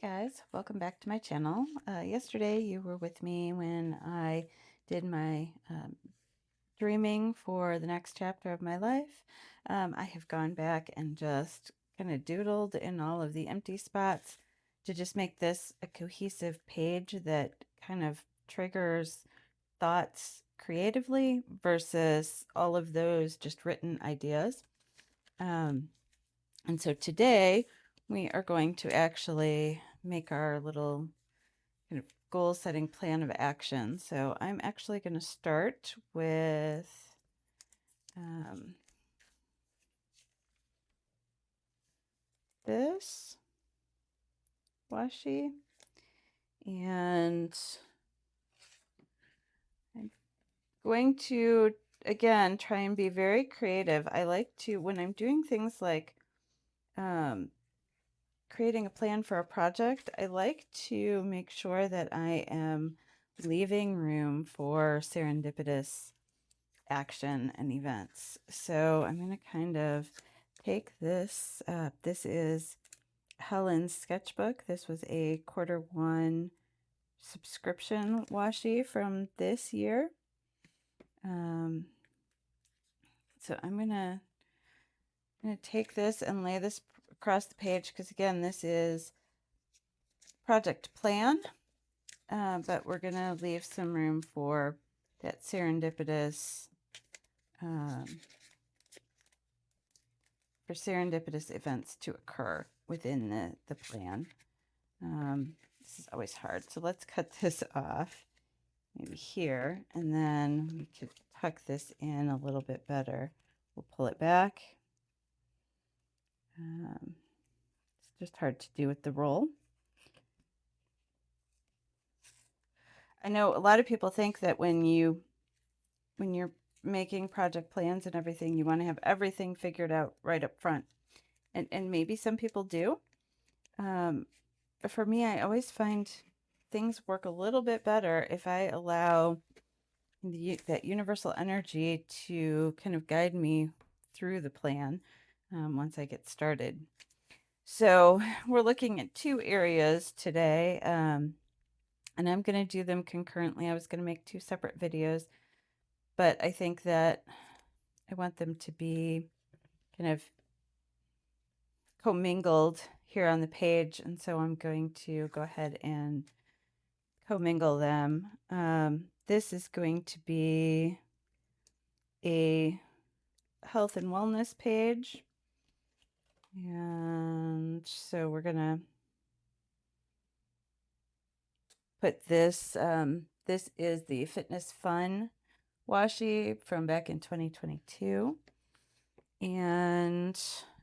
guys, welcome back to my channel. Yesterday you were with me when I did my dreaming for the next chapter of my life. I have gone back and just kind of doodled in all of the empty spots to just make this a cohesive page that kind of triggers thoughts creatively versus all of those just written ideas. And so today we are going to actually make our little kind of goal setting plan of action. So I'm actually going to start with this washi, and I'm going to again try and be very creative. I like to, when I'm doing things like creating a plan for a project, I like to make sure that I am leaving room for serendipitous action and events. So I'm going to kind of take this. This is Helen's sketchbook. This was a Q1 subscription washi from this year. So I'm gonna take this and lay this across the page because again, this is project plan, but we're gonna leave some room for that serendipitous events to occur within the plan. This is always hard. So let's cut this off maybe here, and then we could tuck this in a little bit better. We'll pull it back. It's just hard to do with the roll. I know a lot of people think that when you're making project plans and everything, you want to have everything figured out right up front. And maybe some people do. For me, I always find things work a little bit better if I allow that universal energy to kind of guide me through the plan once I get started. So we're looking at two areas today, and I'm going to do them concurrently. I was going to make two separate videos, but I think that I want them to be kind of commingled here on the page, and so I'm going to go ahead and commingle them. This is going to be a health and wellness page, and so we're gonna put this. This is the Fitness Fun washi from back in 2022, and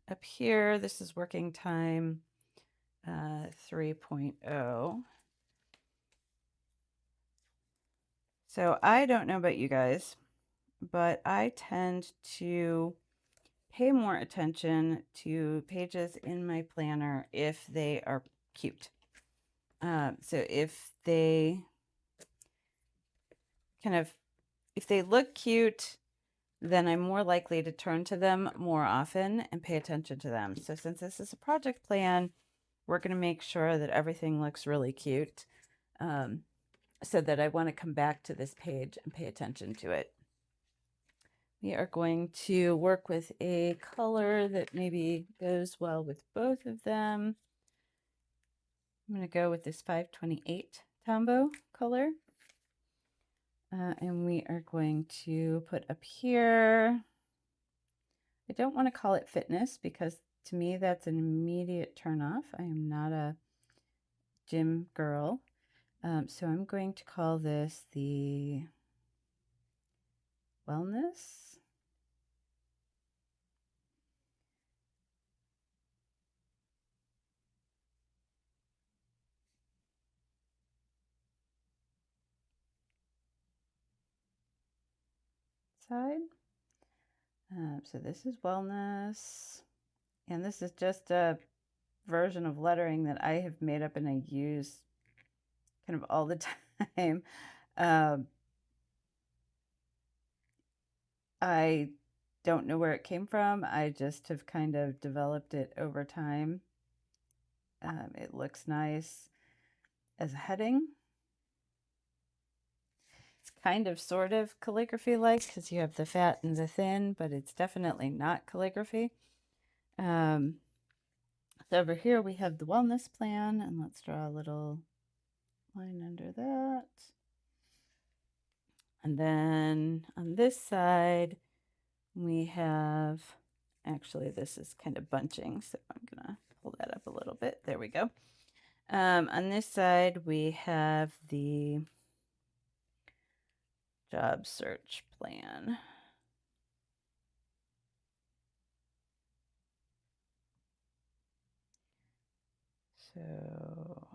up here this is Working Time 3.0. So I don't know about you guys, but I tend to pay more attention to pages in my planner if they are cute. So if they if they look cute, then I'm more likely to turn to them more often and pay attention to them. So since this is a project plan, we're going to make sure that everything looks really cute, so that I want to come back to this page and pay attention to it. We are going to work with a color that maybe goes well with both of them. I'm going to go with this 528 Tombow color. And we are going to put up here, I don't want to call it fitness because to me that's an immediate turnoff. I am not a gym girl. So I'm going to call this the wellness. Side. So this is wellness, and this is just a version of lettering that I have made up and I use kind of all the time. I don't know where it came from. I just have kind of developed it over time. It looks nice as a heading. It's kind of sort of calligraphy-like because you have the fat and the thin, but it's definitely not calligraphy. So over here we have the wellness plan, and let's draw a little line under that. And then on this side, we have, actually this is kind of bunching, so I'm gonna pull that up a little bit. There we go. On this side, we have the job search plan. So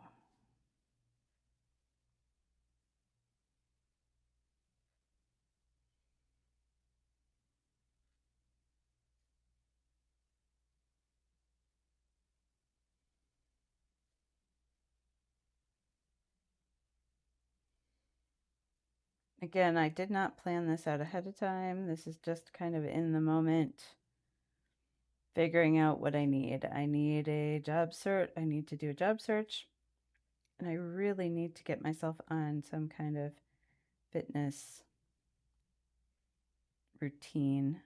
again, I did not plan this out ahead of time. This is just kind of in the moment, figuring out what I need. I need a job search. I need to do a job search, and I really need to get myself on some kind of fitness routine.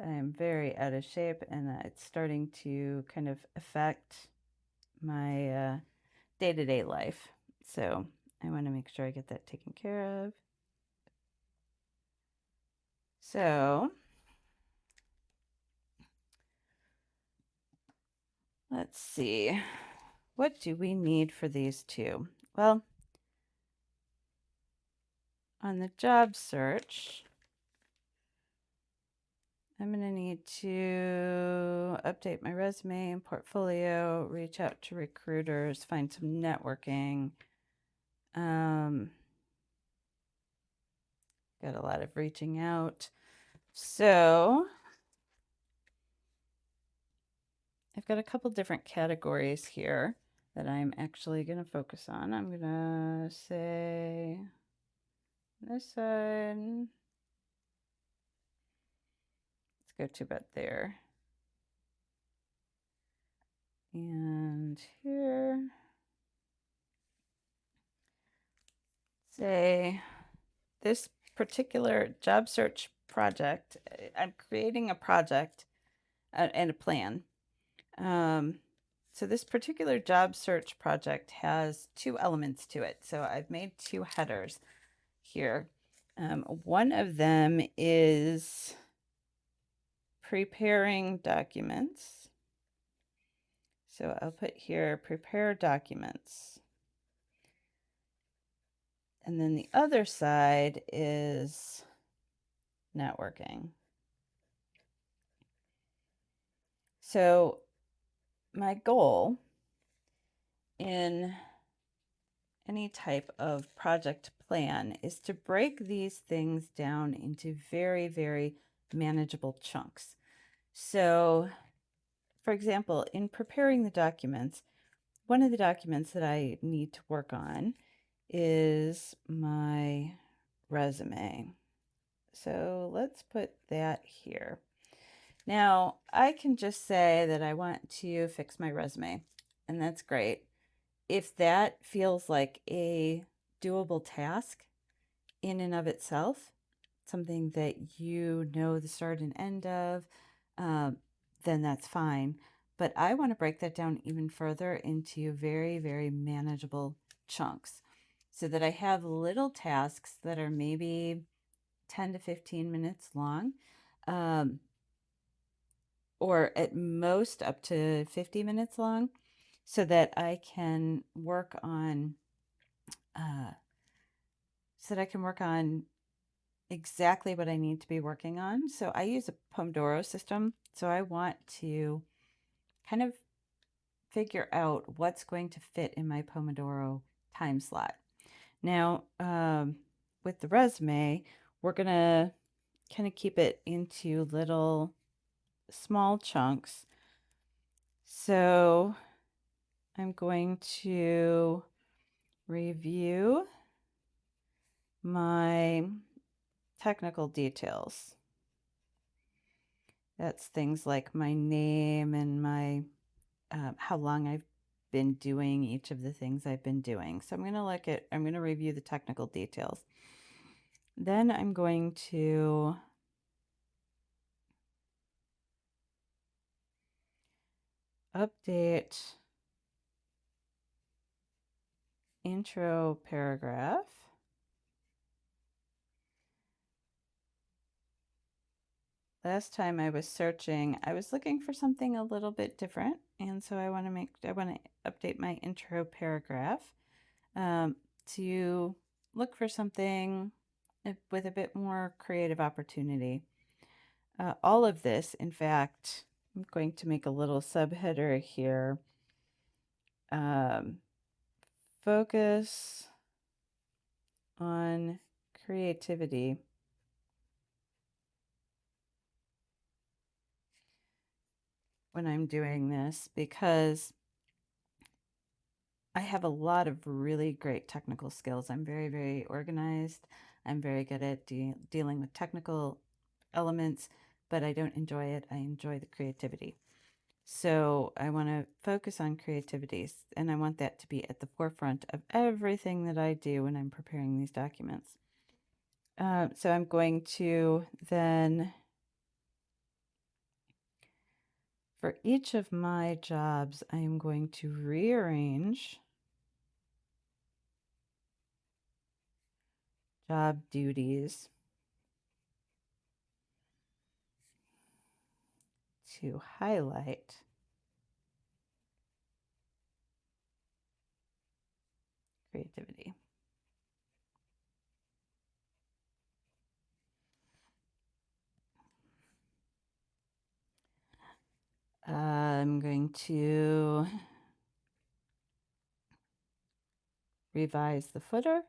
I'm very out of shape, and it's starting to kind of affect my day-to-day life. So I want to make sure I get that taken care of. So let's see. What do we need for these two? Well, on the job search, I'm going to need to update my resume and portfolio, reach out to recruiters, find some networking. Got a lot of reaching out. So I've got a couple different categories here that I'm actually going to focus on. I'm going to say this side. Let's go to about there. And here, say this particular job search project, I'm creating a project and a plan. So this particular job search project has two elements to it. So I've made two headers here. One of them is preparing documents. So I'll put here, prepare documents. And then the other side is networking. So my goal in any type of project plan is to break these things down into very, very manageable chunks. So, for example, in preparing the documents, one of the documents that I need to work on is my resume. So let's put that here. Now, I can just say that I want to fix my resume, and that's great. If that feels like a doable task in and of itself, something that you know the start and end of, then that's fine. But I want to break that down even further into very, very manageable chunks so that I have little tasks that are maybe 10 to 15 minutes long, or at most up to 50 minutes long, so that I can work on exactly what I need to be working on. So I use a Pomodoro system. So I want to kind of figure out what's going to fit in my Pomodoro time slot. Now, with the resume, we're going to kind of keep it into little small chunks. So I'm going to review my technical details. That's things like my name and my how long I've been doing each of the things I've been doing. So I'm going to review the technical details. Then I'm going to update intro paragraph. Last time I was searching, I was looking for something a little bit different, and so I want to update my intro paragraph to look for something with a bit more creative opportunity. All of this, in fact, I'm going to make a little subheader here. Focus on creativity. When I'm doing this, because I have a lot of really great technical skills. I'm very, very organized. I'm very good at dealing with technical elements, but I don't enjoy it. I enjoy the creativity. So I want to focus on creativity, and I want that to be at the forefront of everything that I do when I'm preparing these documents. So I'm going to then, for each of my jobs, I am going to rearrange job duties to highlight creativity. I'm going to revise the footer.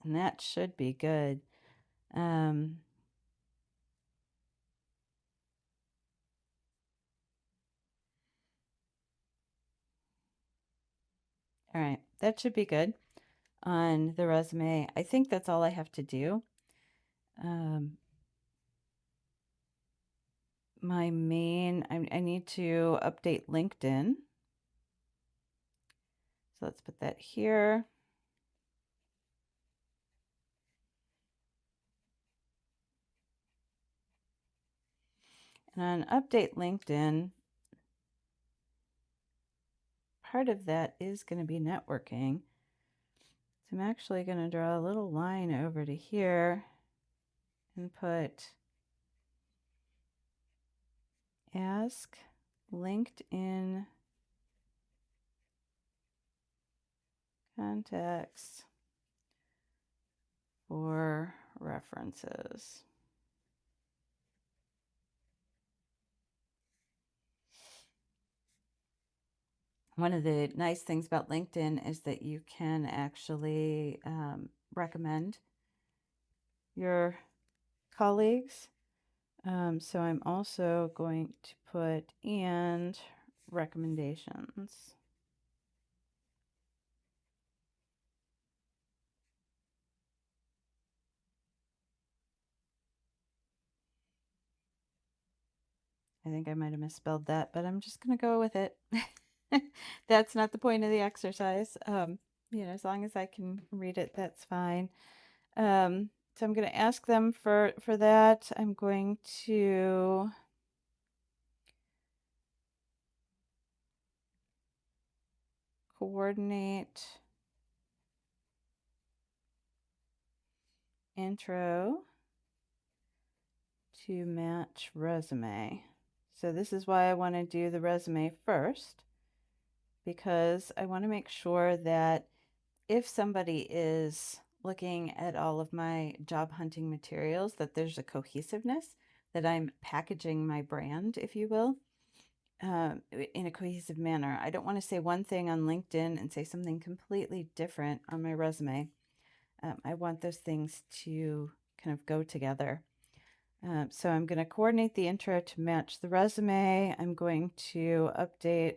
And that should be good. All right, that should be good on the resume. I think that's all I have to do. I need to update LinkedIn. So let's put that here. And on update LinkedIn, part of that is going to be networking. So I'm actually going to draw a little line over to here and put ask LinkedIn contacts for references. One of the nice things about LinkedIn is that you can actually recommend your colleagues. So I'm also going to put and recommendations. I think I might have misspelled that, but I'm just going to go with it. That's not the point of the exercise. As long as I can read it, that's fine. So I'm going to ask them for that. I'm going to coordinate intro to match resume. So this is why I want to do the resume first, because I want to make sure that if somebody is looking at all of my job hunting materials, that there's a cohesiveness, that I'm packaging my brand, if you will, in a cohesive manner. I don't want to say one thing on LinkedIn and say something completely different on my resume. I want those things to kind of go together. So I'm going to coordinate the intro to match the resume. I'm going to update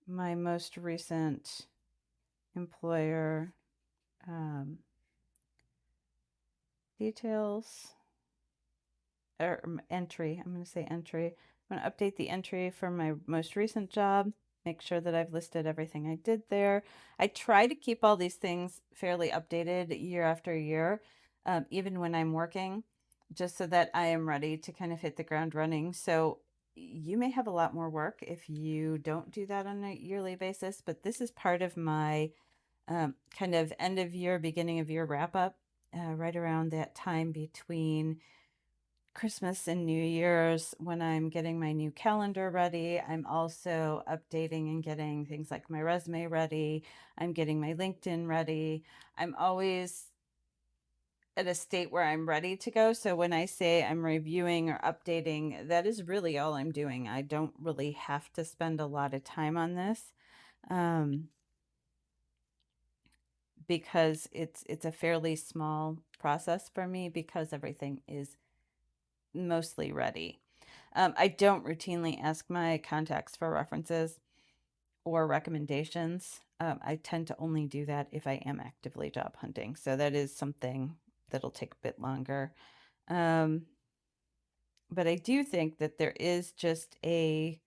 my most recent employer details or entry. I'm going to say entry. I'm going to update the entry for my most recent job. Make sure that I've listed everything I did there. I try to keep all these things fairly updated year after year, even when I'm working, just so that I am ready to kind of hit the ground running. So you may have a lot more work if you don't do that on a yearly basis, but this is part of my kind of end of year, beginning of year wrap up, right around that time between Christmas and New Year's when I'm getting my new calendar ready. I'm also updating and getting things like my resume ready. I'm getting my LinkedIn ready. I'm always at a state where I'm ready to go. So when I say I'm reviewing or updating, that is really all I'm doing. I don't really have to spend a lot of time on this. Because it's a fairly small process for me because everything is mostly ready. I don't routinely ask my contacts for references or recommendations. I tend to only do that if I am actively job hunting. So that is something that'll take a bit longer. But I do think that there is just like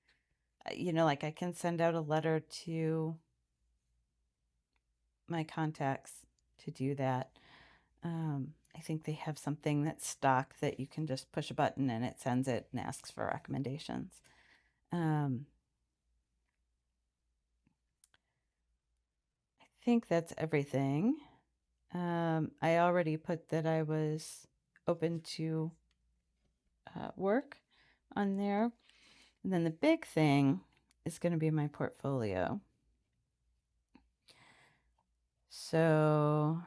I can send out a letter to my contacts to do that. I think they have something that's stock that you can just push a button and it sends it and asks for recommendations. I think that's everything. I already put that I was open to work on there. And then the big thing is going to be my portfolio. So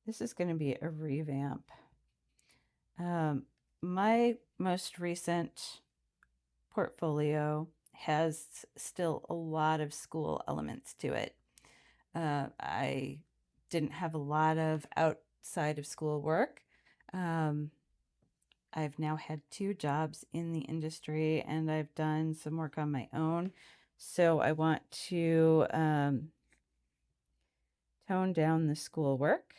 this is going to be a revamp. My most recent portfolio has still a lot of school elements to it. I didn't have a lot of outside of school work. I've now had 2 jobs in the industry and I've done some work on my own. So I want to tone down the school work.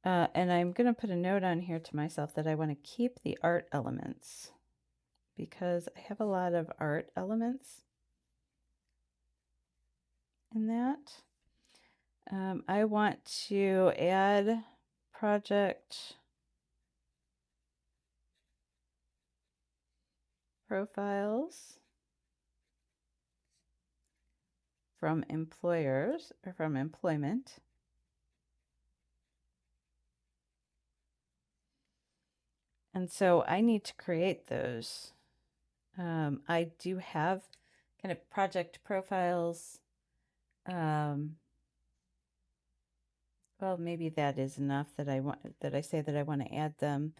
And I'm going to put a note on here to myself that I want to keep the art elements because I have a lot of art elements in that. I want to add project profiles from employers or from employment. And so I need to create those. I do have kind of project profiles. Well, maybe that is enough that I say that I want to add them.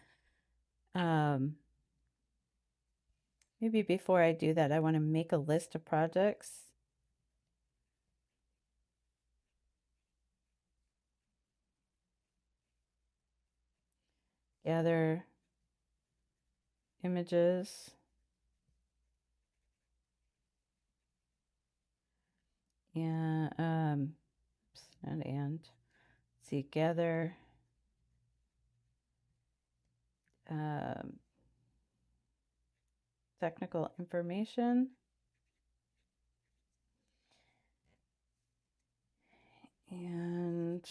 Maybe before I do that, I want to make a list of projects. Gather images. Yeah, not and. See, gather technical information. And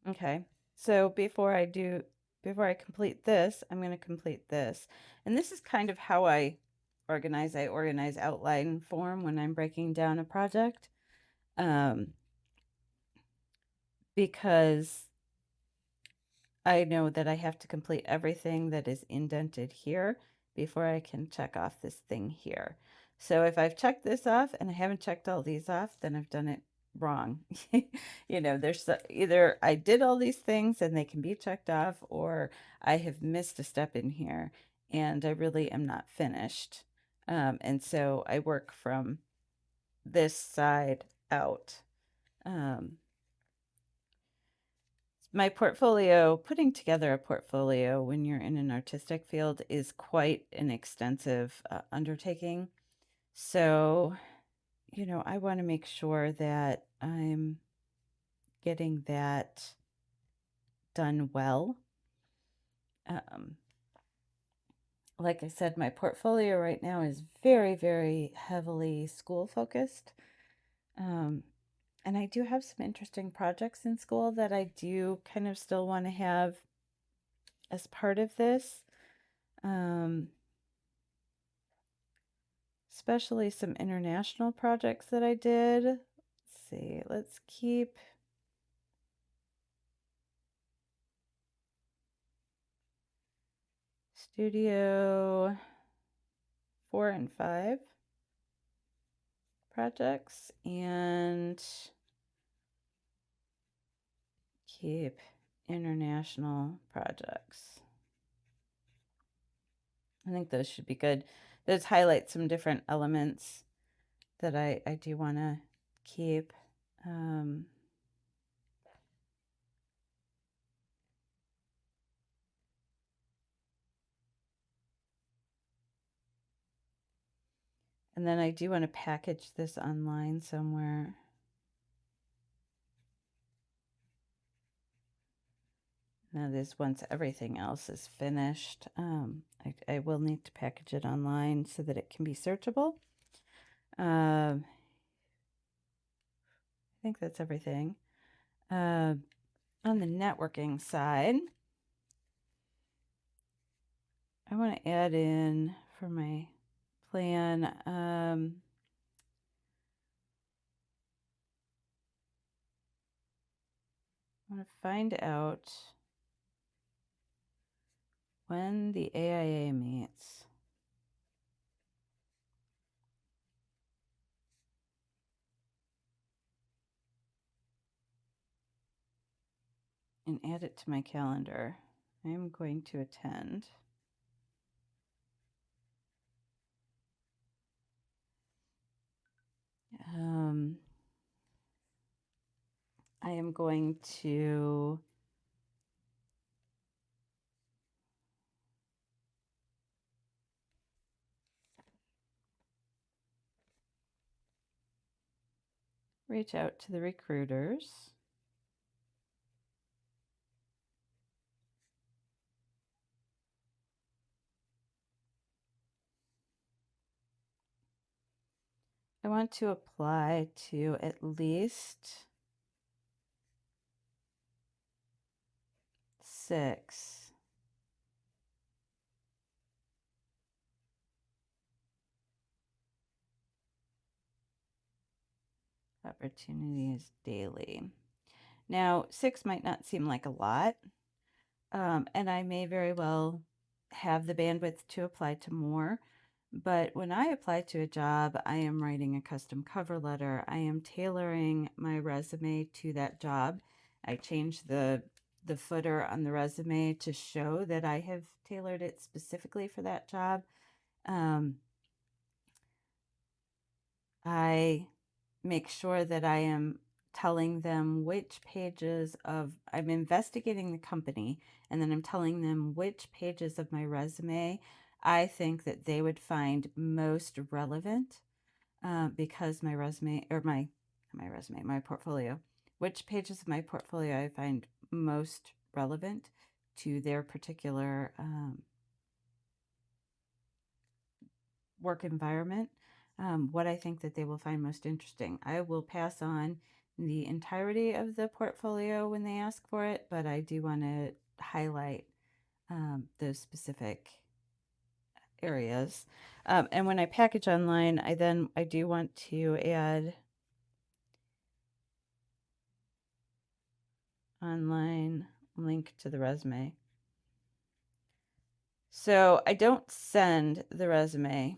okay, so before I complete this, I'm going to complete this. And this is kind of how I organize. I organize outline form when I'm breaking down a project. Because I know that I have to complete everything that is indented here before I can check off this thing here. So if I've checked this off and I haven't checked all these off, then I've done it wrong. There's either I did all these things and they can be checked off, or I have missed a step in here and I really am not finished. And so I work from this side out. my portfolio, putting together a portfolio when you're in an artistic field is quite an extensive undertaking. So, I want to make sure that I'm getting that done well. Like I said, my portfolio right now is very, very heavily school focused. And I do have some interesting projects in school that I do kind of still want to have as part of this. Especially some international projects that I did. Let's see, let's keep Studio 4 and 5 projects and keep international projects. I think those should be good. Those highlight some different elements that I do want to keep. And then I do want to package this online somewhere. Now this, once everything else is finished, I will need to package it online so that it can be searchable. I think that's everything. On the networking side, I want to add in for my plan. I want to find out when the AIA meets. And add it to my calendar. I am going to attend. I am going to reach out to the recruiters. I want to apply to at least 6 opportunities daily. Now, 6 might not seem like a lot, and I may very well have the bandwidth to apply to more. But when I apply to a job, I am writing a custom cover letter. I am tailoring my resume to that job. I change the footer on the resume to show that I have tailored it specifically for that job. I make sure that I am telling them which pages of, I'm investigating the company, and then I'm telling them which pages of my resume I think that they would find most relevant, because my resume, or my portfolio, which pages of my portfolio I find most relevant to their particular work environment, what I think that they will find most interesting. I will pass on the entirety of the portfolio when they ask for it, but I do want to highlight those specific areas. And when I package online, I do want to add online link to the resume. So I don't send the resume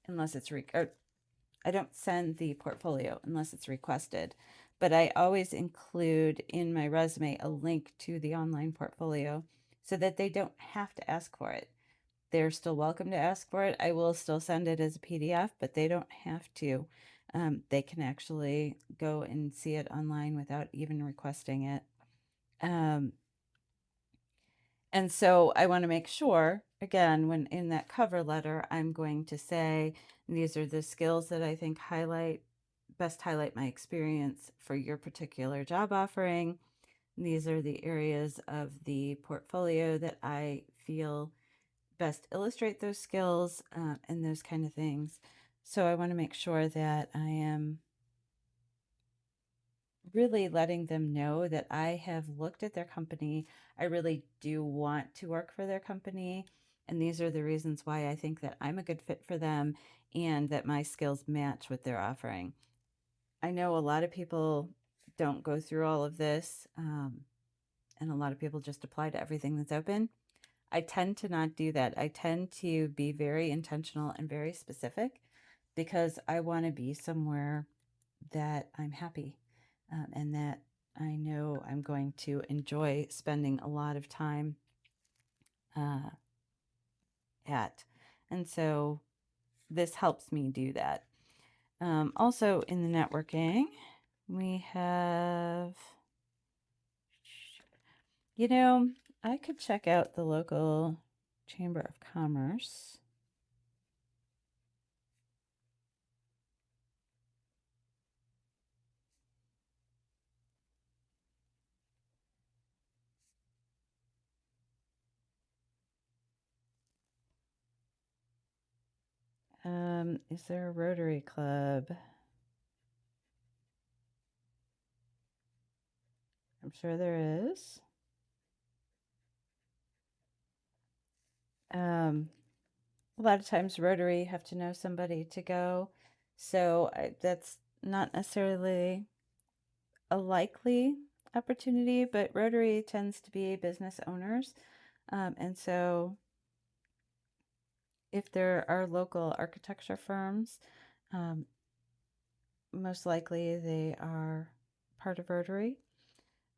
unless it's I don't send the portfolio unless it's requested, but I always include in my resume a link to the online portfolio so that they don't have to ask for it. They're still welcome to ask for it. I will still send it as a PDF, but they don't have to. They can actually go and see it online without even requesting it. Um, and so I want to make sure, again, when in that cover letter, I'm going to say, these are the skills that I think best highlight my experience for your particular job offering. These are the areas of the portfolio that I feel best illustrate those skills, and those kind of things. So I want to make sure that I am really letting them know that I have looked at their company. I really do want to work for their company. And these are the reasons why I think that I'm a good fit for them and that my skills match what they're offering. I know a lot of people don't go through all of this, and a lot of people just apply to everything that's open. I tend to not do that. I tend to be very intentional and very specific because I want to be somewhere that I'm happy, and that I know I'm going to enjoy spending a lot of time uh, at. And so this helps me do that. Also, in the networking, we have, you know, I could check out the local Chamber of Commerce. Is there a Rotary Club? I'm sure there is. A lot of times Rotary have to know somebody to go. So that's not necessarily a likely opportunity, but Rotary tends to be business owners. And so if there are local architecture firms, um, most likely they are part of Rotary,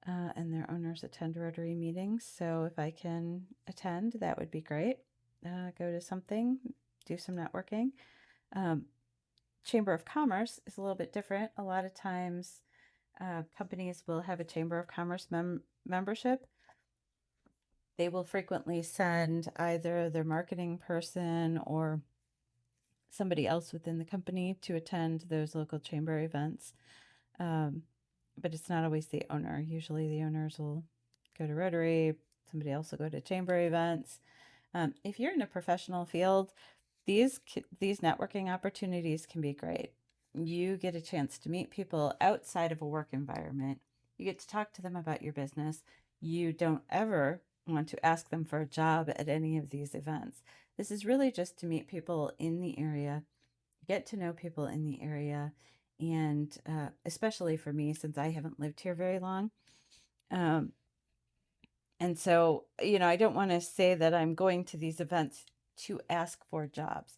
and their owners attend Rotary meetings. So if I can attend, that would be great. Go to something, do some networking. Um, Chamber of Commerce is a little bit different. A lot of times, companies will have a Chamber of Commerce membership. They will frequently send either their marketing person or somebody else within the company to attend those local chamber events. But it's not always the owner. Usually the owners will go to Rotary, somebody else will go to chamber events. If you're in a professional field, these networking opportunities can be great. You get a chance to meet people outside of a work environment. You get to talk to them about your business. You don't ever want to ask them for a job at any of these events. This is really just to meet people in the area, get to know people in the area, and especially for me, since I haven't lived here very long. And so, I don't want to say that I'm going to these events to ask for jobs,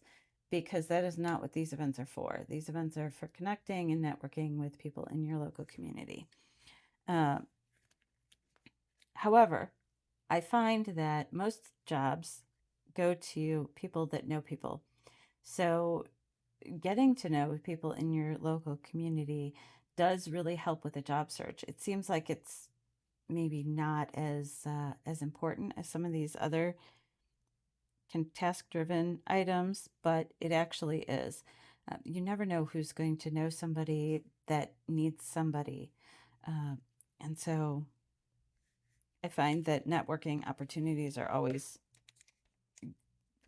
because that is not what these events are for. These events are for connecting and networking with people in your local community. However, I find that most jobs go to people that know people. So getting to know people in your local community does really help with a job search. It seems like it's maybe not as important as some of these other task-driven items, but it actually is. You never know who's going to know somebody that needs somebody. Uh, and so I find that networking opportunities are always,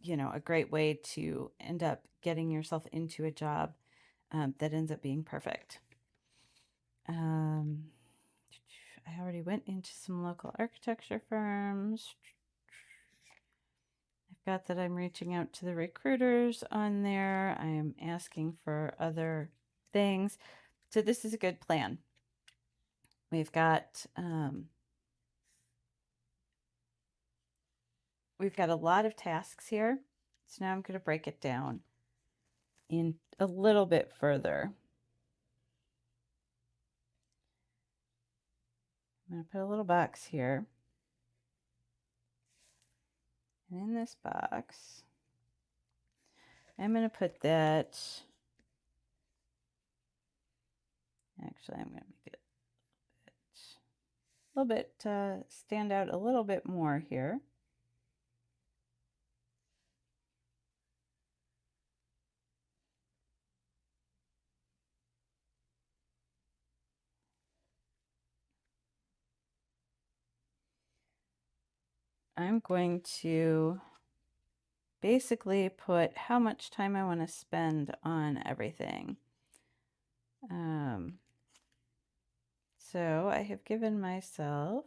a great way to end up getting yourself into a job that ends up being perfect. I already went into some local architecture firms. I've got that I'm reaching out to the recruiters on there. I am asking for other things. So this is a good plan. We've got a lot of tasks here. So now I'm going to break it down in a little bit further. I'm going to put a little box here. And in this box, I'm going to put that. Actually, I'm going to make it little bit, stand out a little bit more here. I'm going to basically put how much time I want to spend on everything. So I have given myself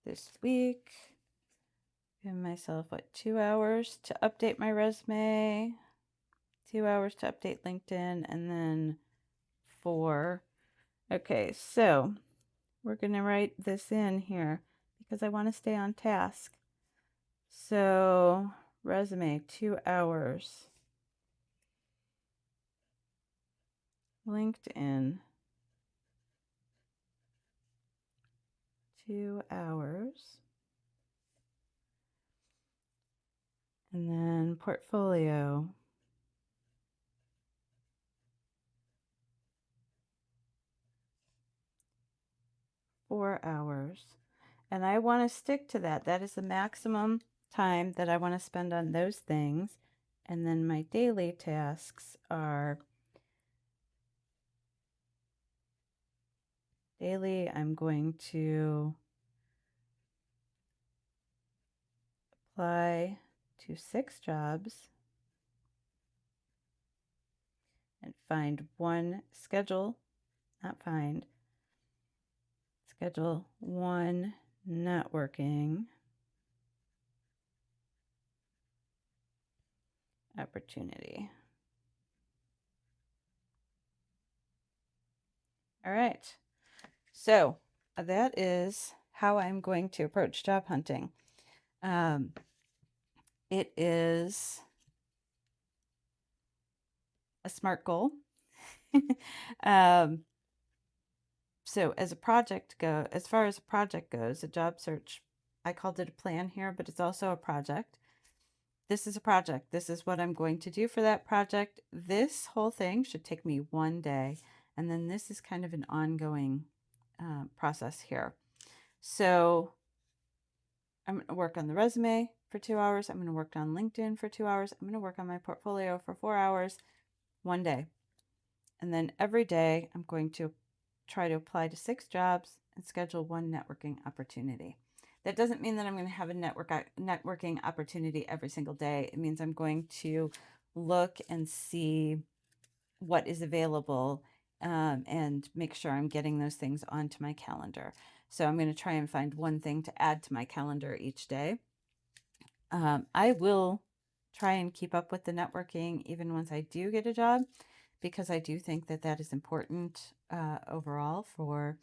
this week, given myself, what, 2 hours to update my resume, 2 hours to update LinkedIn, and then 4. Okay, so we're going to write this in here because I want to stay on task. So resume, 2 hours. LinkedIn, 2 hours. And then portfolio, 4 hours. And I want to stick to that. That is the maximum time that I want to spend on those things. And then my daily tasks are daily, I'm going to apply to 6 jobs and schedule one networking opportunity. All right. So that is how I'm going to approach job hunting. It is a SMART goal. So as far as a project goes, a job search, I called it a plan here, but it's also a project. This is a project. This is what I'm going to do for that project. This whole thing should take me 1 day. And then this is kind of an ongoing process here. So I'm going to work on the resume for 2 hours. I'm going to work on LinkedIn for 2 hours. I'm going to work on my portfolio for 4 hours, 1 day. And then every day I'm going to try to apply to 6 jobs and schedule 1 networking opportunity. That doesn't mean that I'm going to have a networking opportunity every single day. It means I'm going to look and see what is available and make sure I'm getting those things onto my calendar. So I'm going to try and find 1 thing to add to my calendar each day. I will try and keep up with the networking even once I do get a job, because I do think that that is important overall for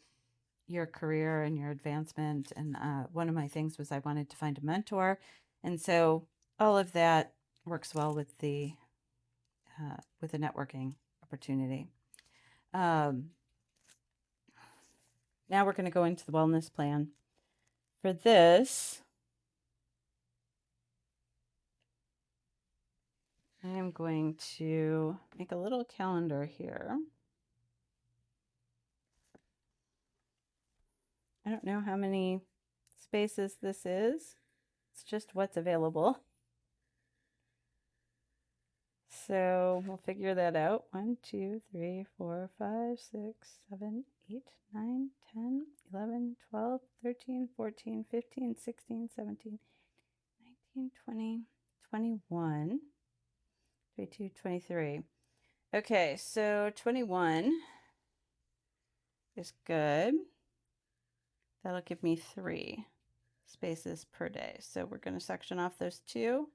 your career and your advancement. And one of my things was I wanted to find a mentor. And so all of that works well with the networking opportunity. Now we're going to go into the wellness plan. For this, I am going to make a little calendar here. I don't know how many spaces this is. It's just what's available. So we'll figure that out. 1, 2, 3, 4, 5, 6, 7, 8, 9, 10, 11, 12, 13, 14, 15, 16, 17, 19, 20, 21, 22, 23. Okay, so 21 is good. That'll give me 3 spaces per day. So we're going to section off those 2.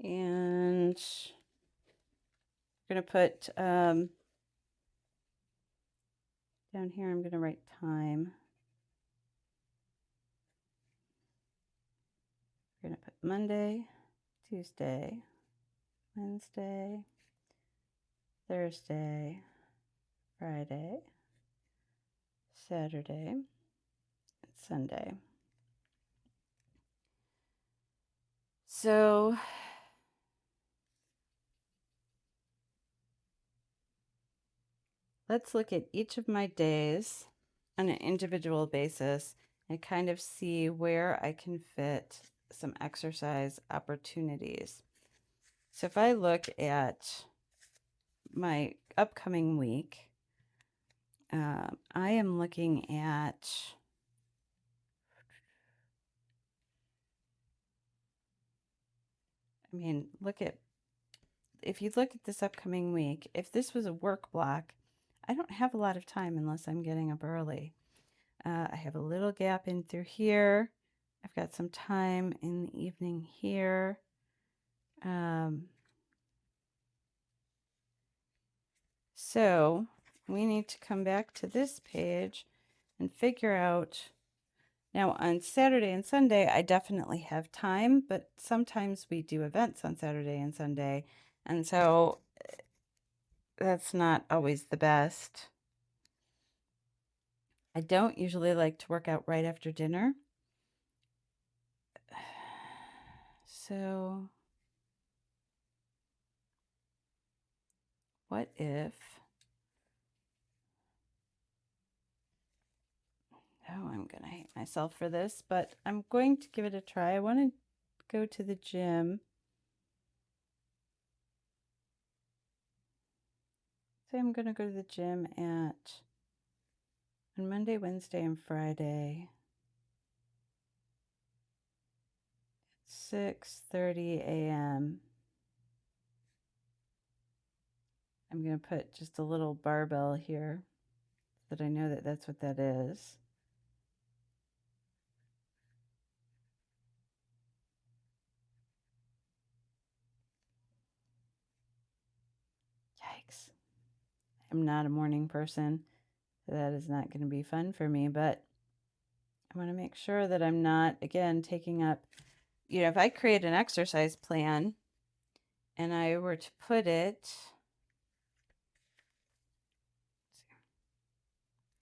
And we're going to put down here, I'm going to write time. We're going to put Monday, Tuesday, Wednesday, Thursday, Friday, Saturday, and Sunday. So let's look at each of my days on an individual basis and kind of see where I can fit some exercise opportunities. So if I look at my upcoming week, I am looking at, if you look at this upcoming week, if this was a work block, I don't have a lot of time unless I'm getting up early. I have a little gap in through here. I've got some time in the evening here. So we need to come back to this page and figure out. Now on Saturday and Sunday, I definitely have time, but sometimes we do events on Saturday and Sunday. And so that's not always the best. I don't usually like to work out right after dinner. So what if, oh, I'm going to hate myself for this, but I'm going to give it a try. I want to go to the gym. Say I'm going to go to the gym on Monday, Wednesday, and Friday. 6:30 a.m. I'm going to put just a little barbell here so that I know that that's what that is. Yikes. I'm not a morning person, so that is not going to be fun for me, but I want to make sure that I'm not, again, taking up, if I create an exercise plan and I were to put it,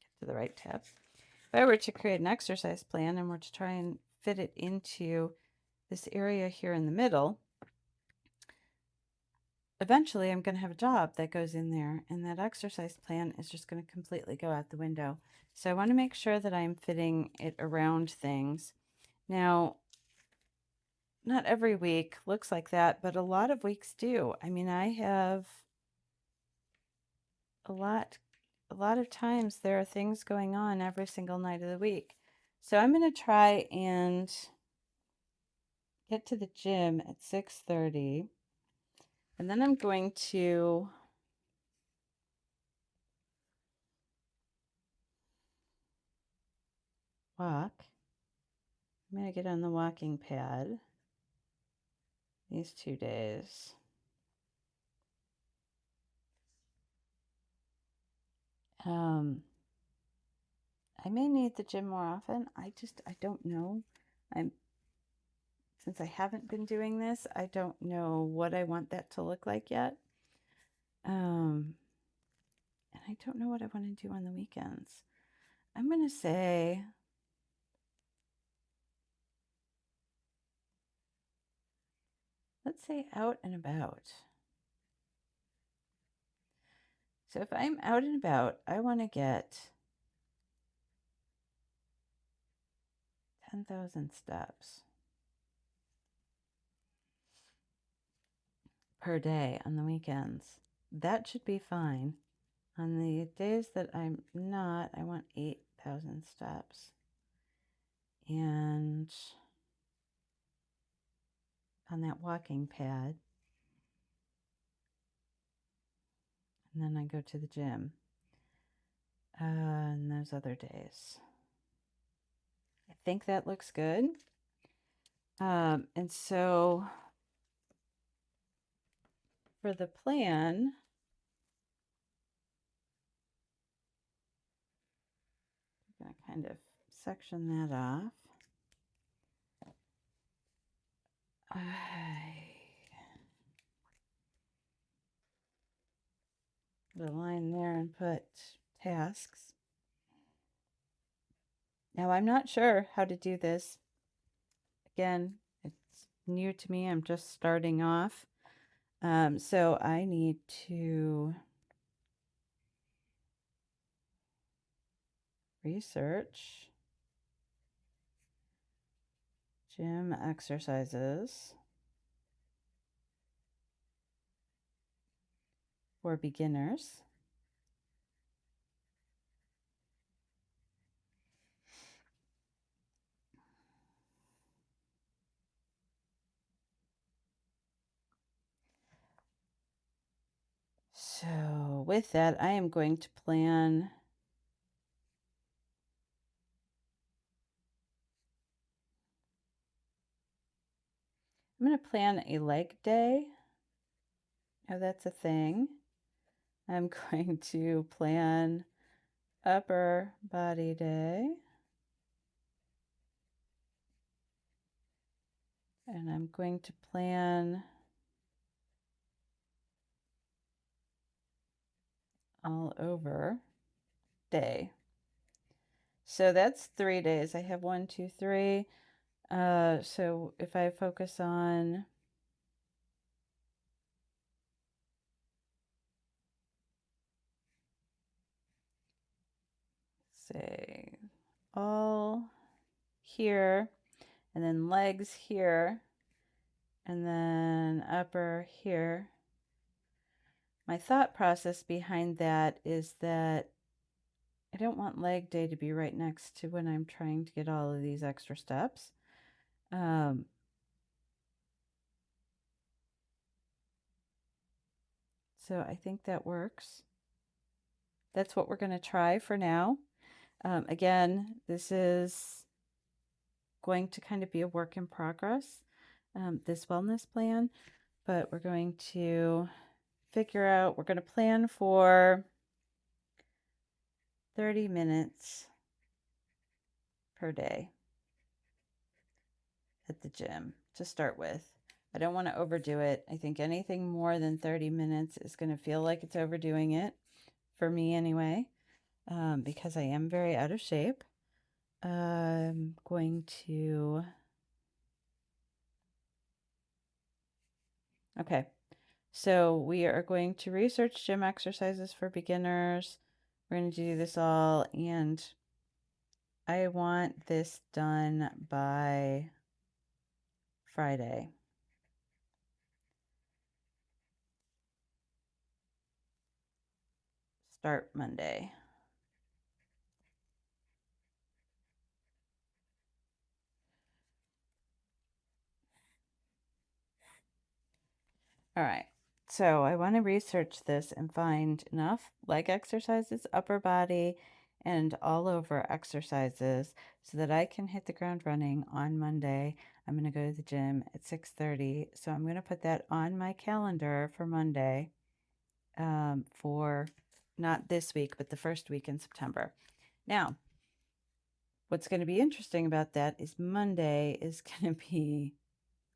get to the right tab. If I were to create an exercise plan and were to try and fit it into this area here in the middle, eventually I'm going to have a job that goes in there, and that exercise plan is just going to completely go out the window. So I want to make sure that I'm fitting it around things. Now, not every week looks like that, but a lot of weeks do. I mean, I have a lot of times there are things going on every single night of the week. So I'm going to try and get to the gym at 6:30, and then I'm going to walk. I'm going to get on the walking pad these 2 days. I may need the gym more often. I don't know. Since I haven't been doing this, I don't know what I want that to look like yet. And I don't know what I want to do on the weekends. I'm going to say, let's say out and about. So if I'm out and about, I want to get 10,000 steps per day on the weekends. That should be fine. On the days that I'm not, I want 8,000 steps. And on that walking pad. And then I go to the gym. And those other days. I think that looks good. And so for the plan, I'm going to kind of section that off. I put a line there and put tasks. Now I'm not sure how to do this. Again, it's new to me. I'm just starting off. So I need to research gym exercises for beginners. So with that, I am going to plan I'm going to plan a leg day. Oh, that's a thing. I'm going to plan upper body day. And I'm going to plan all over day. So that's 3 days. I have 1, 2, 3. So if I focus on say all here and then legs here and then upper here. My thought process behind that is that I don't want leg day to be right next to when I'm trying to get all of these extra steps. So I think that works. That's what we're going to try for now. Again, this is going to kind of be a work in progress, this wellness plan, but we're going to we're going to plan for 30 minutes per day at the gym to start with. I don't want to overdo it. I think anything more than 30 minutes is going to feel like it's overdoing it, for me anyway, because I am very out of shape. I'm going to... Okay, so we are going to research gym exercises for beginners. We're going to do this all, and I want this done by Friday. Start Monday. All right, so I want to research this and find enough leg exercises, upper body, and all over exercises so that I can hit the ground running on Monday. I'm going to go to the gym at 6:30, so I'm going to put that on my calendar for Monday, for not this week, but the first week in September. Now, what's going to be interesting about that is Monday is going to be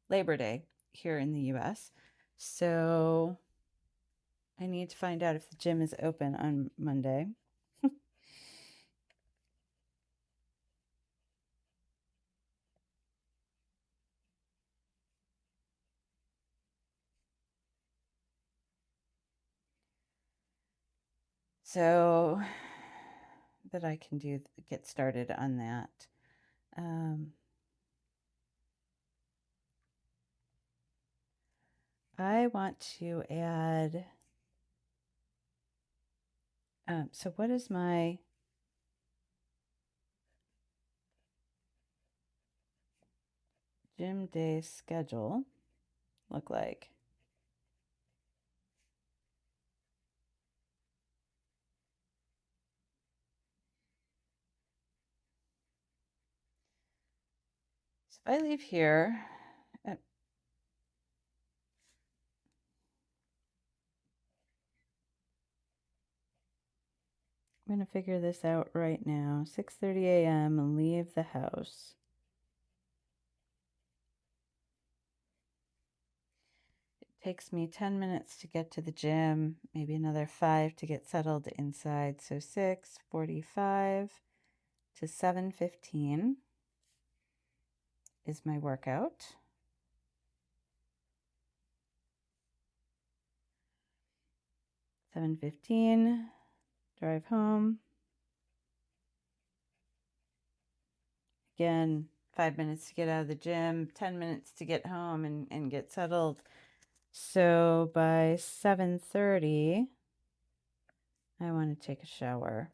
Labor Day here in the US. So I need to find out if the gym is open on Monday. So that I can get started on that. I want to add, so what is my gym day schedule look like? So if I leave here, I'm going to figure this out right now. 6:30 a.m. and leave the house. It takes me 10 minutes to get to the gym, maybe another 5 to get settled inside. So 6:45 to 7:15 is my workout. 7:15, drive home. Again, 5 minutes to get out of the gym, 10 minutes to get home and get settled. So by 7:30, I want to take a shower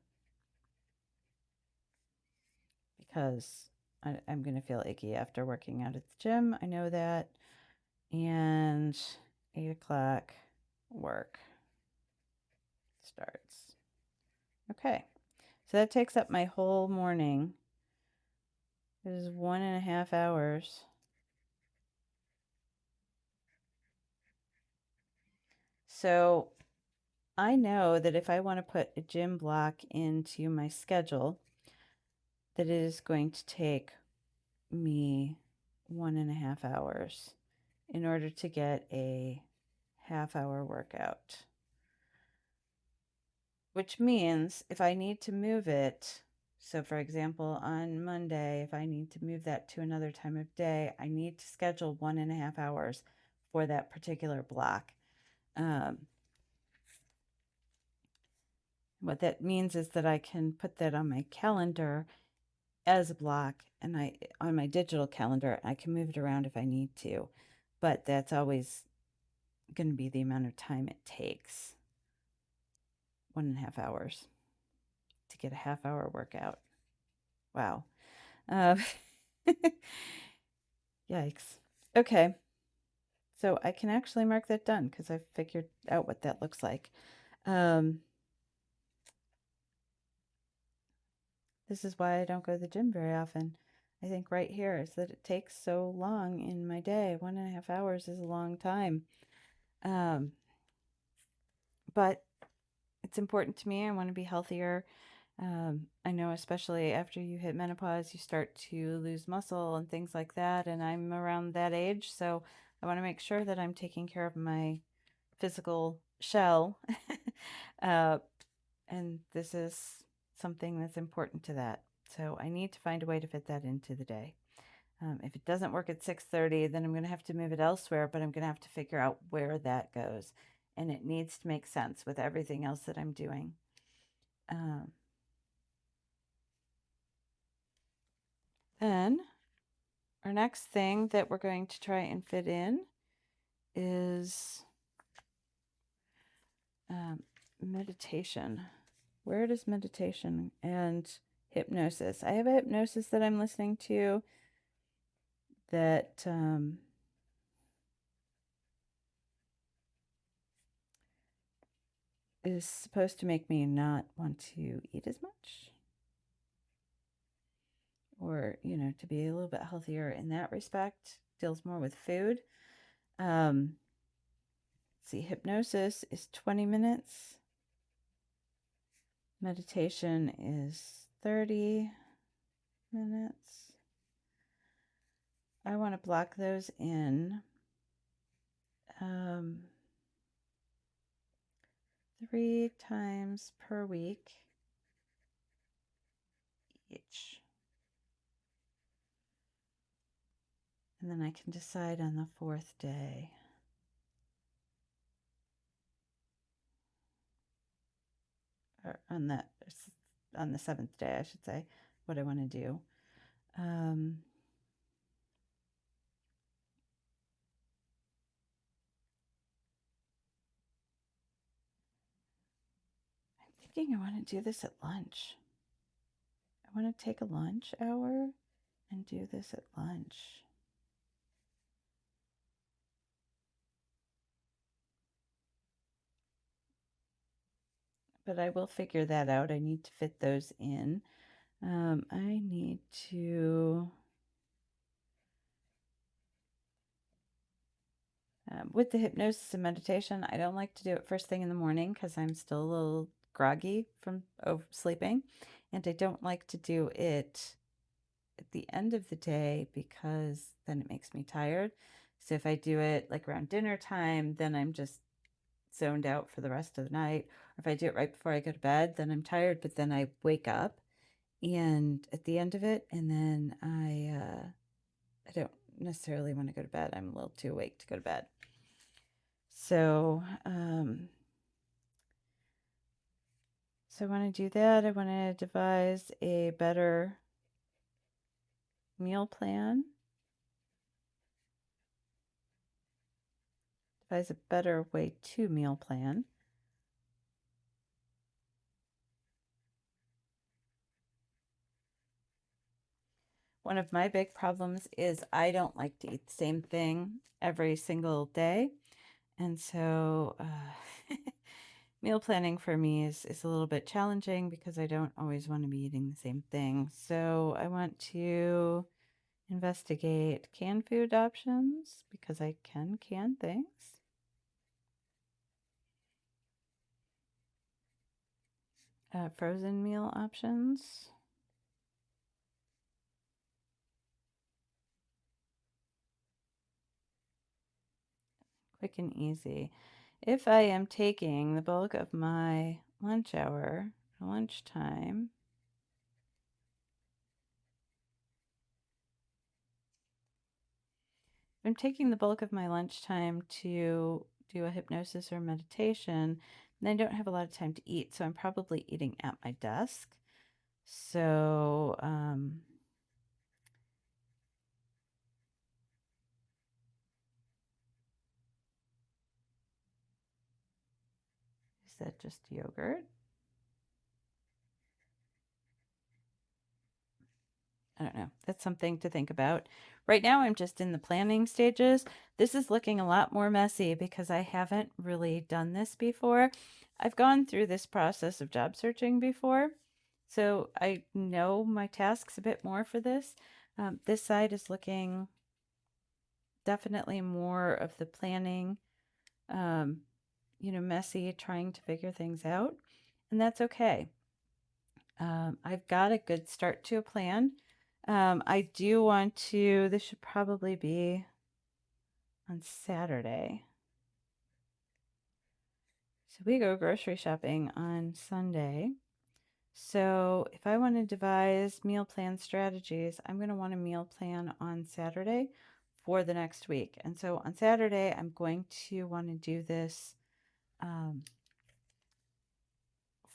because I'm going to feel icky after working out at the gym. I know that. And 8 o'clock, work starts. Okay, so that takes up my whole morning. It is 1.5 hours. So I know that if I want to put a gym block into my schedule, that it is going to take me 1.5 hours in order to get a half-hour workout. Which means if I need to move it, so for example, on Monday, if I need to move that to another time of day, I need to schedule 1.5 hours for that particular block. What that means is that I can put that on my calendar as a block, and on my digital calendar, I can move it around if I need to, but that's always going to be the amount of time it takes, 1.5 hours to get a half-hour workout. Wow. Yikes. Okay. So I can actually mark that done because I've figured out what that looks like. This is why I don't go to the gym very often. I think right here is that it takes so long in my day. 1.5 hours is a long time. But it's important to me. I want to be healthier. I know especially after you hit menopause, you start to lose muscle and things like that. And I'm around that age. So I want to make sure that I'm taking care of my physical shell. And this is something that's important to that. So I need to find a way to fit that into the day. If it doesn't work at 6:30, then I'm going to have to move it elsewhere, but I'm going to have to figure out where that goes. And it needs to make sense with everything else that I'm doing. Then our next thing that we're going to try and fit in is meditation. Where does meditation and hypnosis? I have a hypnosis that I'm listening to that is supposed to make me not want to eat as much, or to be a little bit healthier in that respect. Deals more with food. See, hypnosis is 20 minutes. Meditation is 30 minutes. I want to block those in 3 times per week each. And then I can decide on the 4th day. Or on the 7th day, I should say, what I want to do. I'm thinking I want to do this at lunch. I want to take a lunch hour and do this at lunch. But I will figure that out. I need to fit those in. I need to... with the hypnosis and meditation, I don't like to do it first thing in the morning because I'm still a little groggy from sleeping. And I don't like to do it at the end of the day because then it makes me tired. So if I do it like around dinner time, then I'm just zoned out for the rest of the night. Or if I do it right before I go to bed, then I'm tired, but then I wake up and at the end of it, and then I don't necessarily want to go to bed. I'm a little too awake to go to bed. So So I want to do that. I want to devise a better meal plan. Devise a better way to meal plan. One of my big problems is I don't like to eat the same thing every single day. And so meal planning for me is a little bit challenging because I don't always want to be eating the same thing. So I want to investigate canned food options because I can things. Frozen meal options. Quick and easy. If I am taking the bulk of my lunch hour, lunchtime, if I'm taking the bulk of my lunchtime to do a hypnosis or meditation, then I don't have a lot of time to eat. So I'm probably eating at my desk. So, is that just yogurt? I don't know. That's something to think about. Right now, I'm just in the planning stages. This is looking a lot more messy because I haven't really done this before. I've gone through this process of job searching before, so I know my tasks a bit more for this. This side is looking definitely more of the planning, messy, trying to figure things out, and that's okay. I've got a good start to a plan. I do want to, this should probably be on Saturday. So we go grocery shopping on Sunday. So if I want to devise meal plan strategies, I'm going to want a meal plan on Saturday for the next week. And so on Saturday, I'm going to want to do this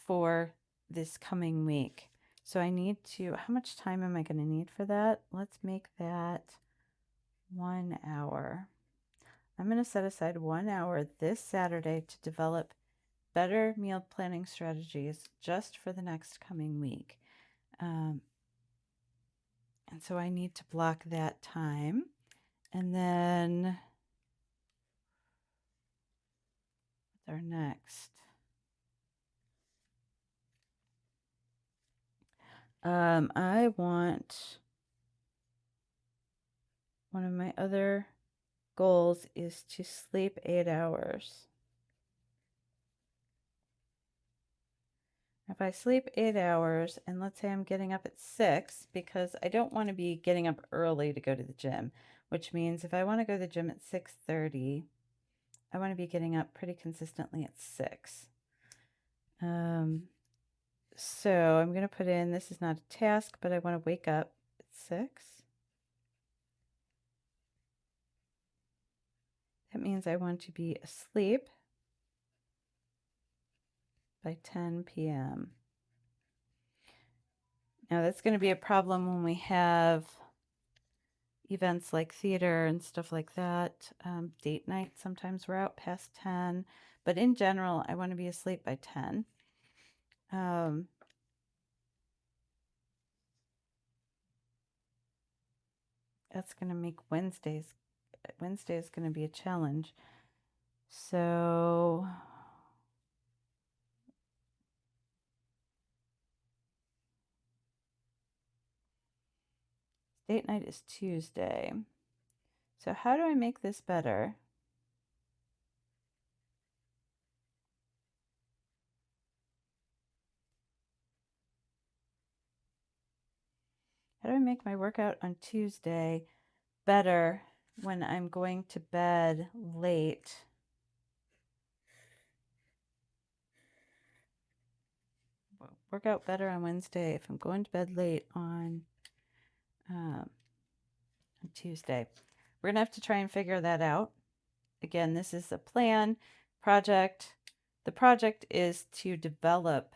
for this coming week. So I need to, how much time am I going to need for that? Let's make that 1 hour. I'm going to set aside 1 hour this Saturday to develop better meal planning strategies just for the next coming week. And so I need to block that time. And then what's our next? I want, one of my other goals is to sleep 8 hours. If I sleep 8 hours, and let's say I'm getting up at 6, because I don't want to be getting up early to go to the gym, which means if I want to go to the gym at 6:30, I want to be getting up pretty consistently at 6. So I'm going to put in, this is not a task, but I want to wake up at 6. That means I want to be asleep by 10 p.m. Now that's going to be a problem when we have events like theater and stuff like that. Date night, sometimes we're out past 10, but in general, I want to be asleep by 10. That's going to make Wednesday is going to be a challenge. So date night is Tuesday. So how do I make this better? How do I make my workout on Tuesday better when I'm going to bed late? Work out better on Wednesday if I'm going to bed late on Tuesday. We're going to have to try and figure that out. Again, this is a plan project. The project is to develop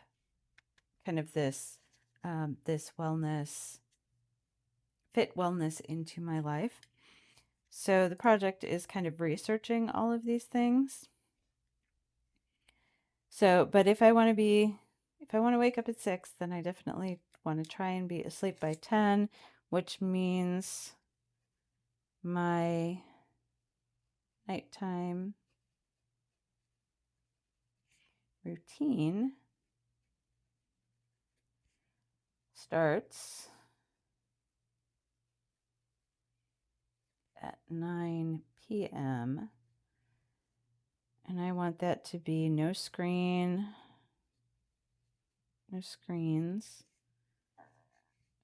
kind of this this wellness, fit wellness into my life. So the project is kind of researching all of these things. So, but if I want to wake up at 6, then I definitely want to try and be asleep by 10, which means my nighttime routine starts at 9 p.m. And I want that to be no screens.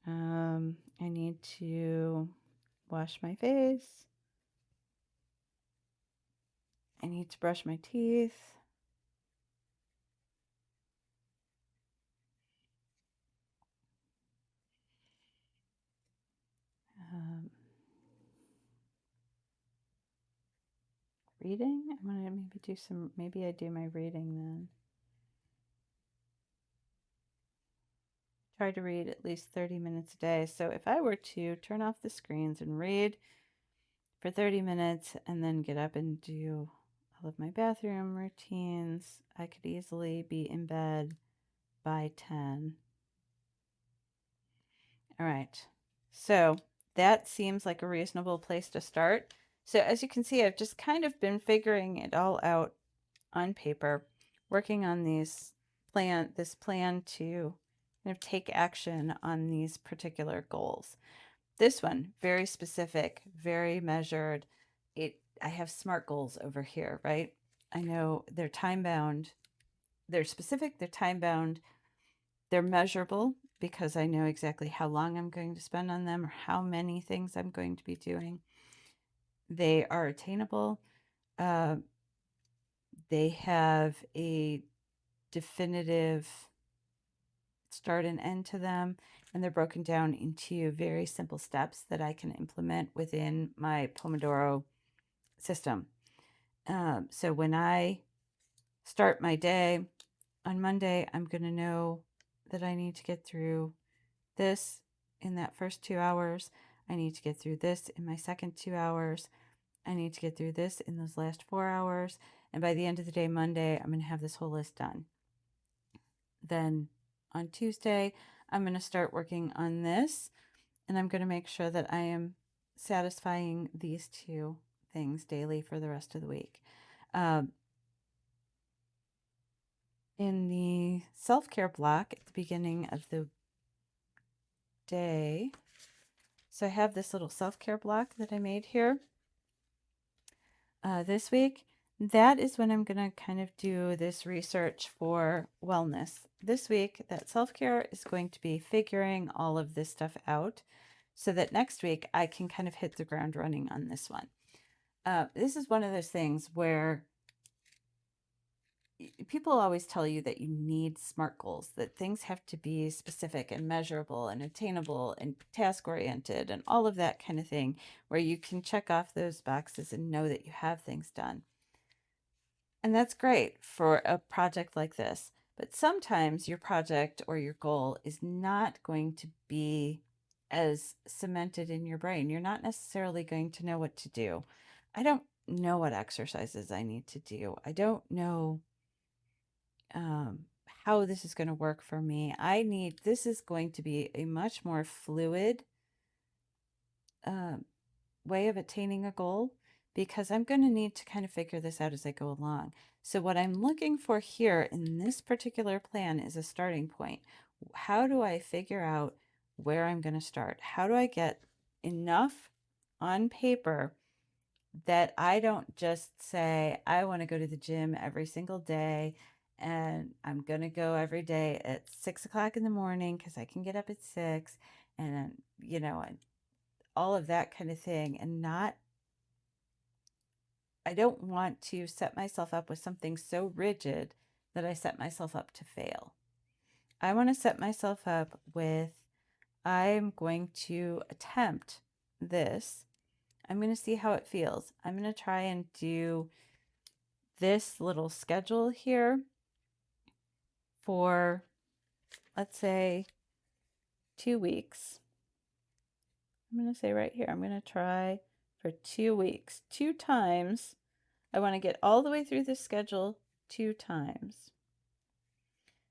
I need to wash my face. I need to brush my teeth. Reading? I'm gonna maybe I do my reading then. Try to read at least 30 minutes a day. So if I were to turn off the screens and read for 30 minutes and then get up and do all of my bathroom routines, I could easily be in bed by 10. All right. So that seems like a reasonable place to start. So as you can see, I've just kind of been figuring it all out on paper, working on this plan to kind of take action on these particular goals. This one, very specific, very measured. I have SMART goals over here, right? I know they're time bound, they're specific, they're time bound, they're measurable because I know exactly how long I'm going to spend on them or how many things I'm going to be doing. They are attainable. They have a definitive start and end to them, and they're broken down into very simple steps that I can implement within my Pomodoro system. So when I start my day on Monday, I'm going to know that I need to get through this in that first 2 hours. I need to get through this in my second 2 hours. I need to get through this in those last 4 hours. And by the end of the day, Monday, I'm going to have this whole list done. Then on Tuesday, I'm going to start working on this, and I'm going to make sure that I am satisfying these 2 things daily for the rest of the week. In the self-care block at the beginning of the day, so I have this little self-care block that I made here this week. That is when I'm going to kind of do this research for wellness. This week, that self-care is going to be figuring all of this stuff out so that next week I can kind of hit the ground running on this one. This is one of those things where people always tell you that you need SMART goals, that things have to be specific and measurable and attainable and task oriented and all of that kind of thing, where you can check off those boxes and know that you have things done. And that's great for a project like this. But sometimes your project or your goal is not going to be as cemented in your brain. You're not necessarily going to know what to do. I don't know what exercises I need to do. I don't know how this is going to work for me. This is going to be a much more fluid way of attaining a goal, because I'm going to need to kind of figure this out as I go along. So what I'm looking for here in this particular plan is a starting point. How do I figure out where I'm going to start? How do I get enough on paper that I don't just say, I want to go to the gym every single day and I'm going to go every day at 6 o'clock in the morning because I can get up at 6 and, all of that kind of thing. And I don't want to set myself up with something so rigid that I set myself up to fail. I want to set myself up with, I'm going to attempt this. I'm going to see how it feels. I'm going to try and do this little schedule here for let's say 2 weeks. I'm going to say right here, I'm going to try for 2 weeks, 2 times. I want to get all the way through the schedule 2 times.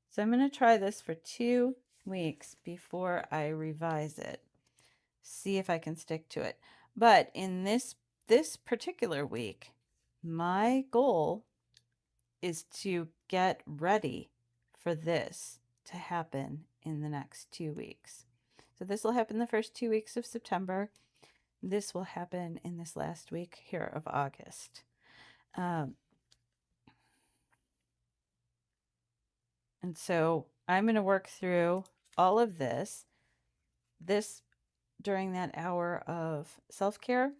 So I'm going to try this for 2 weeks before I revise it. See if I can stick to it. But in this particular week, my goal is to get ready for this to happen in the next 2 weeks. So this will happen the first 2 weeks of September. This will happen in this last week here of August. And so I'm going to work through all of this during that hour of self-care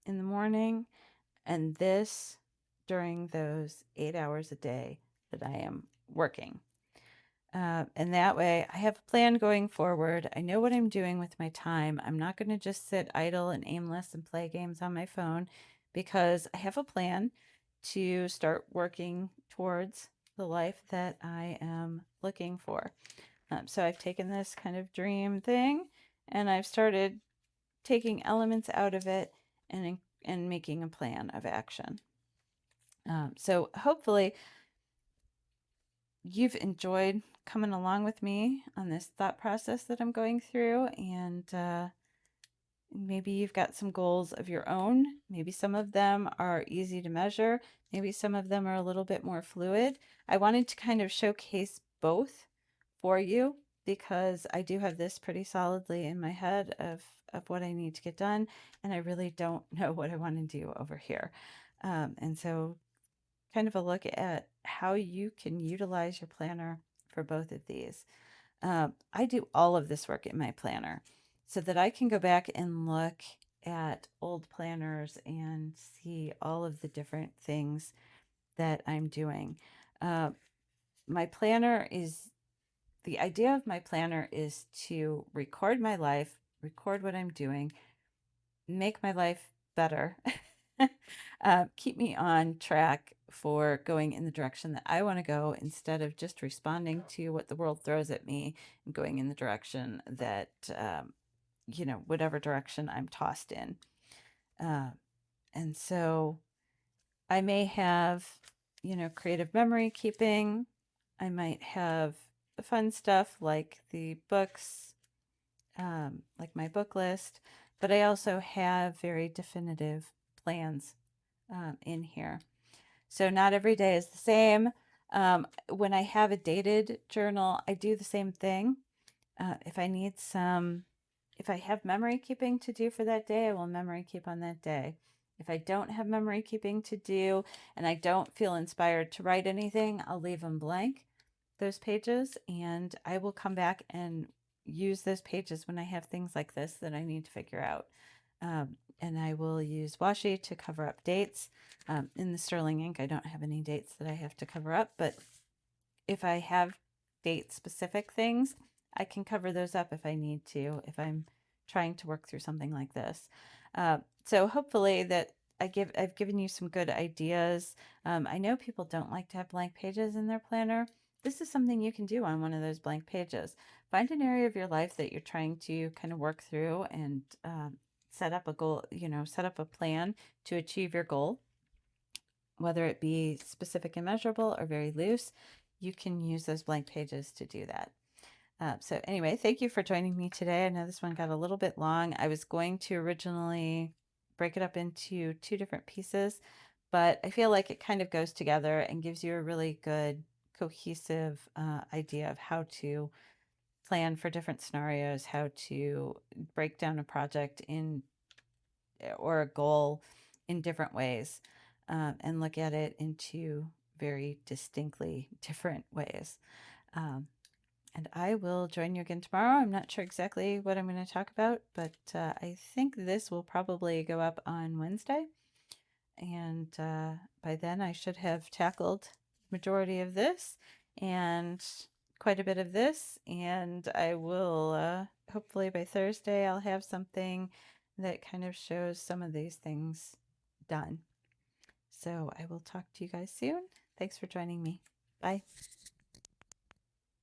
in the morning, and this during those 8 hours a day that I am working. And that way I have a plan going forward. I know what I'm doing with my time. I'm not going to just sit idle and aimless and play games on my phone, because I have a plan to start working towards the life that I am looking for. So I've taken this kind of dream thing and I've started taking elements out of it and making a plan of action. So hopefully you've enjoyed coming along with me on this thought process that I'm going through, and maybe you've got some goals of your own. Maybe some of them are easy to measure. Maybe some of them are a little bit more fluid. I wanted to kind of showcase both for you, because I do have this pretty solidly in my head of what I need to get done, and I really don't know what I want to do over here. And so kind of a look at how you can utilize your planner for both of these. I do all of this work in my planner so that I can go back and look at old planners and see all of the different things that I'm doing. My planner is The idea of my planner is to record my life, record what I'm doing, make my life better, keep me on track for going in the direction that I want to go, instead of just responding to what the world throws at me and going in the direction that, whatever direction I'm tossed in. And so I may have, creative memory keeping. I might have fun stuff like the books, like my book list, but I also have very definitive plans in here. So not every day is the same. When I have a dated journal, I do the same thing. If I have memory keeping to do for that day, I will memory keep on that day. If I don't have memory keeping to do and I don't feel inspired to write anything, I'll leave them blank, those pages, and I will come back and use those pages when I have things like this that I need to figure out. And I will use washi to cover up dates. In the Sterling ink, I don't have any dates that I have to cover up, but if I have date specific things, I can cover those up if I need to, if I'm trying to work through something like this. So hopefully that I've given you some good ideas. I know people don't like to have blank pages in their planner. This is something you can do on one of those blank pages. Find an area of your life that you're trying to kind of work through and set up a goal, set up a plan to achieve your goal, whether it be specific and measurable or very loose. You can use those blank pages to do that. So anyway, thank you for joining me today. I know this one got a little bit long. I was going to originally break it up into 2 different pieces, but I feel like it kind of goes together and gives you a really good cohesive idea of how to plan for different scenarios, how to break down a project or a goal in different ways, and look at it in 2 very distinctly different ways. And I will join you again tomorrow. I'm not sure exactly what I'm going to talk about, but I think this will probably go up on Wednesday. And by then I should have tackled majority of this and quite a bit of this. And I will, hopefully by Thursday, I'll have something that kind of shows some of these things done. So I will talk to you guys soon. Thanks for joining me. Bye.